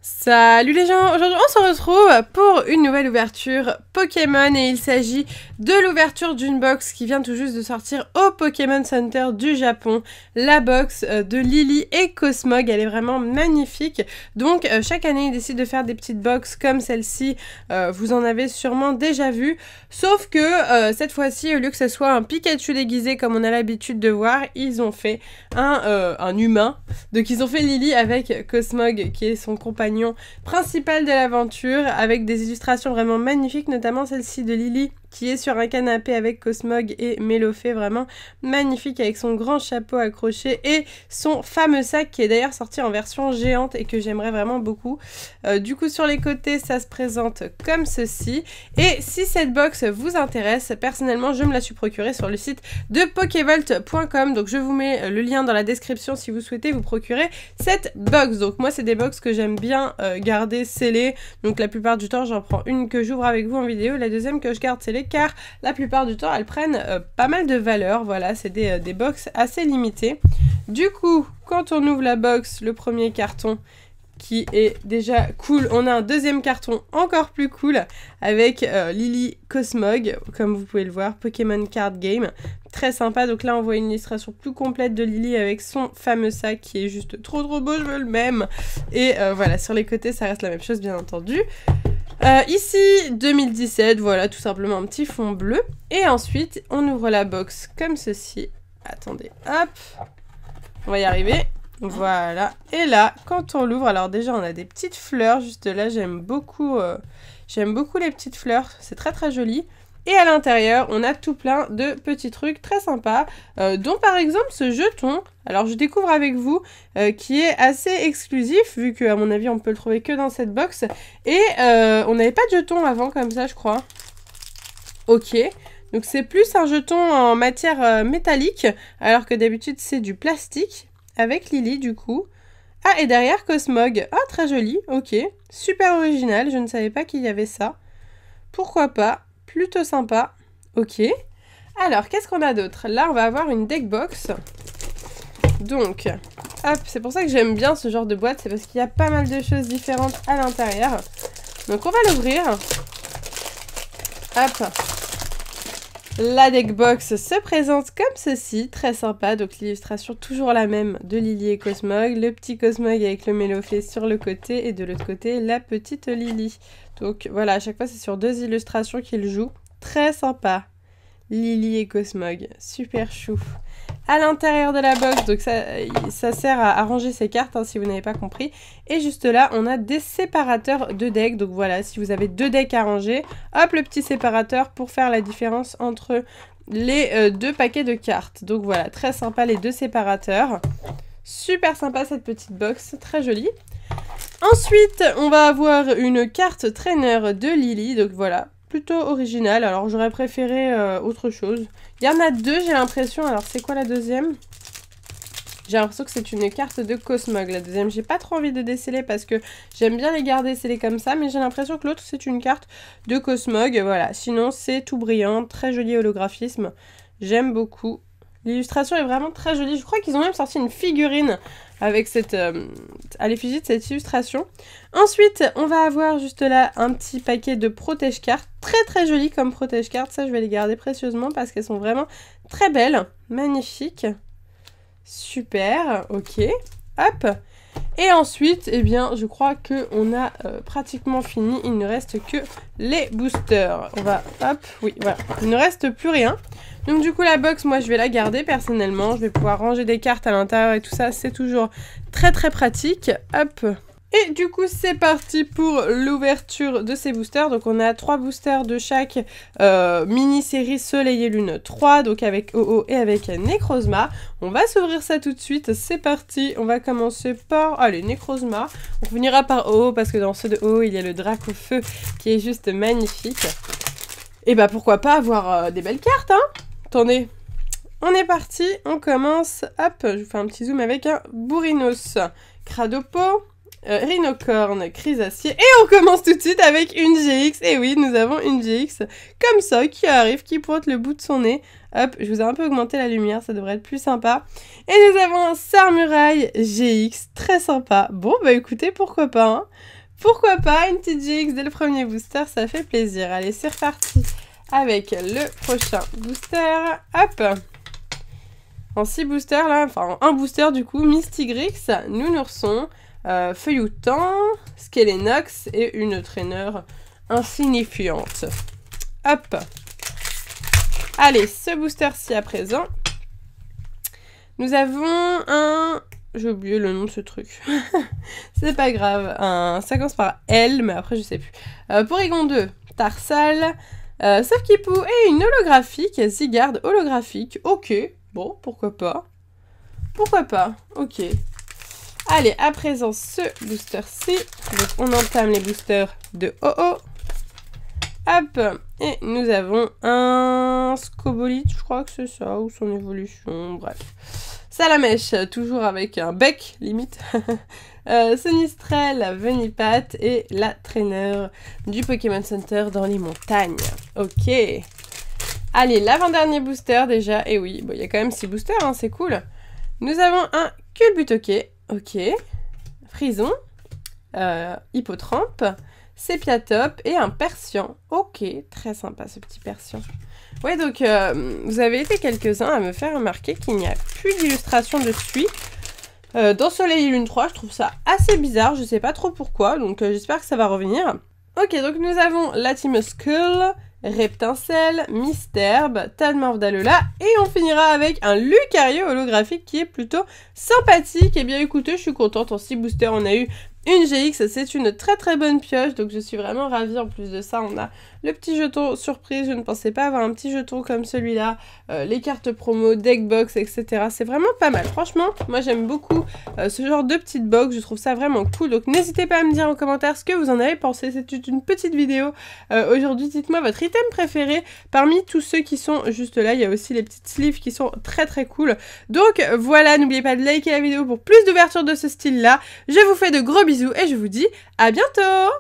Salut les gens, aujourd'hui on se retrouve pour une nouvelle ouverture Pokémon et il s'agit de l'ouverture d'une box qui vient tout juste de sortir au Pokémon Center du Japon, la box de Lily et Cosmog. Elle est vraiment magnifique, donc chaque année ils décident de faire des petites box comme celle-ci, vous en avez sûrement déjà vu, sauf que cette fois-ci au lieu que ce soit un Pikachu déguisé comme on a l'habitude de voir, ils ont fait un humain, donc ils ont fait Lily avec Cosmog qui est son compagnon principal de l'aventure, avec des illustrations vraiment magnifiques, notamment celle-ci de Lily qui est sur un canapé avec Cosmog et Mélofée, vraiment magnifique avec son grand chapeau accroché et son fameux sac qui est d'ailleurs sorti en version géante et que j'aimerais vraiment beaucoup. Du coup sur les côtés ça se présente comme ceci, et si cette box vous intéresse, personnellement je me la suis procurée sur le site de Pokévolt.com, donc je vous mets le lien dans la description si vous souhaitez vous procurer cette box. Donc moi c'est des box que j'aime bien garder scellées, donc la plupart du temps j'en prends une que j'ouvre avec vous en vidéo, la deuxième que je garde scellée car la plupart du temps elles prennent pas mal de valeur. Voilà, c'est des box assez limitées. Du coup quand on ouvre la box, le premier carton qui est déjà cool, on a un deuxième carton encore plus cool avec Lily Cosmog, comme vous pouvez le voir, Pokémon Card Game, très sympa. Donc là on voit une illustration plus complète de Lily avec son fameux sac qui est juste trop beau, je veux le même. Et voilà, sur les côtés ça reste la même chose bien entendu. Ici 2017, voilà, tout simplement un petit fond bleu. Et ensuite on ouvre la box comme ceci. Attendez, hop, on va y arriver. Voilà, et là, quand on l'ouvre, alors déjà on a des petites fleurs juste là, j'aime beaucoup les petites fleurs, c'est très joli. Et à l'intérieur, on a tout plein de petits trucs très sympas, dont par exemple ce jeton. Alors je découvre avec vous, qui est assez exclusif, vu qu'à mon avis on peut le trouver que dans cette box. Et on n'avait pas de jeton avant comme ça je crois. Ok. Donc c'est plus un jeton en matière métallique, alors que d'habitude c'est du plastique. Avec Lily du coup. Ah, et derrière Cosmog. Ah, très joli, ok. Super original, je ne savais pas qu'il y avait ça. Pourquoi pas, plutôt sympa. Ok. Alors, qu'est-ce qu'on a d'autre? Là, on va avoir une deck box. Donc, hop, c'est pour ça que j'aime bien ce genre de boîte, c'est parce qu'il y a pas mal de choses différentes à l'intérieur. Donc, on va l'ouvrir. Hop. La deck box se présente comme ceci, très sympa, donc l'illustration toujours la même de Lily et Cosmog, le petit Cosmog avec le Mélofée sur le côté et de l'autre côté la petite Lily. Donc voilà, à chaque fois c'est sur deux illustrations qu'ils jouent, très sympa. Lily et Cosmog, super chou. À l'intérieur de la box, donc ça sert à ranger ses cartes, hein, si vous n'avez pas compris. Et juste là, on a des séparateurs de decks. Donc voilà, si vous avez deux decks à ranger, hop, le petit séparateur pour faire la différence entre les deux paquets de cartes. Donc voilà, très sympa les deux séparateurs. Super sympa cette petite box, très jolie. Ensuite, on va avoir une carte traîneur de Lily, donc voilà. Plutôt original, alors j'aurais préféré autre chose. Il y en a deux, j'ai l'impression. Alors c'est quoi la deuxième? J'ai l'impression que c'est une carte de Cosmog, la deuxième. J'ai pas trop envie de déceler parce que j'aime bien les garder scellés comme ça, mais j'ai l'impression que l'autre c'est une carte de Cosmog. Voilà, sinon c'est tout brillant, très joli holographisme. J'aime beaucoup. L'illustration est vraiment très jolie. Je crois qu'ils ont même sorti une figurine avec cette à l'effigie de cette illustration. Ensuite, on va avoir juste là un petit paquet de protège-cartes. Très joli comme protège-cartes. Ça, je vais les garder précieusement parce qu'elles sont vraiment très belles. Magnifiques. Super. Ok. Hop. Et ensuite, eh bien, je crois qu'on a pratiquement fini. Il ne reste que les boosters. On va... Hop. Oui, voilà. Il ne reste plus rien. Donc du coup la box, moi je vais la garder personnellement, je vais pouvoir ranger des cartes à l'intérieur et tout ça, c'est toujours très pratique. Hop. Et du coup c'est parti pour l'ouverture de ces boosters. Donc on a 3 boosters de chaque mini-série Soleil et Lune 3, donc avec OO et avec Necrozma. On va s'ouvrir ça tout de suite, c'est parti. On va commencer par, allez, Necrozma. On finira par OO parce que dans ceux de OO il y a le Dracofeu qui est juste magnifique. Et bah pourquoi pas avoir des belles cartes, hein. Attendez, on est parti, on commence, hop, je vous fais un petit zoom avec un Bourrinos, Cradopo, Rhinocorn, Chrysacier. Et on commence tout de suite avec une GX. Et oui, nous avons une GX comme ça qui arrive, qui pointe le bout de son nez. Hop, je vous ai un peu augmenté la lumière, ça devrait être plus sympa. Et nous avons un Sarmurail GX, très sympa. Bon, bah écoutez, pourquoi pas, hein. Pourquoi pas, une petite GX dès le premier booster, ça fait plaisir. Allez, c'est reparti avec le prochain booster. Hop. En 6 boosters, là, enfin en 1 booster du coup, Mystigrix, Nounourson, Feuilloutant, Skelenox et une traîneur insignifiante. Hop. Allez, ce booster-ci à présent. Nous avons un... J'ai oublié le nom de ce truc. C'est pas grave. Ça commence par L, mais après je sais plus. Porygon 2, Tarsal, Safkipou et une holographique, Zygarde holographique. Ok, bon, pourquoi pas. Pourquoi pas, ok. Allez, à présent, ce booster-ci. Donc, on entame les boosters de Oh-Oh. Hop, et nous avons un Scobolith, je crois que c'est ça, ou son évolution, bref. Salamèche, toujours avec un bec, limite. Sonistrel, Venipat et la traîneur du Pokémon Center dans les montagnes. Ok. Allez, l'avant-dernier booster déjà, et oui, bon, il y a quand même 6 boosters, hein, c'est cool. Nous avons un Culbutoke, ok. Frison, Hippotrampe, Sépiatop et un Persian. Ok, très sympa ce petit Persian. Ouais, donc vous avez été quelques-uns à me faire remarquer qu'il n'y a plus d'illustration de suie. Dans Soleil et Lune 3, je trouve ça assez bizarre, je sais pas trop pourquoi, donc j'espère que ça va revenir. Ok, donc nous avons Latimuscule, Reptincelle, Misterbe, Tadmorphdalola, et on finira avec un Lucario holographique qui est plutôt sympathique. Et bien écoutez, je suis contente, en 6 boosters on a eu une GX, c'est une très très bonne pioche, donc je suis vraiment ravie. En plus de ça, on a le petit jeton surprise, je ne pensais pas avoir un petit jeton comme celui-là, les cartes promo, deck box, etc. C'est vraiment pas mal, franchement, moi j'aime beaucoup ce genre de petite box, je trouve ça vraiment cool, donc n'hésitez pas à me dire en commentaire ce que vous en avez pensé. C'était une petite vidéo aujourd'hui, dites-moi votre item préféré, parmi tous ceux qui sont juste là, il y a aussi les petites sleeves qui sont très très cool. Donc voilà, n'oubliez pas de liker la vidéo pour plus d'ouverture de ce style-là, je vous fais de gros bisous et je vous dis à bientôt!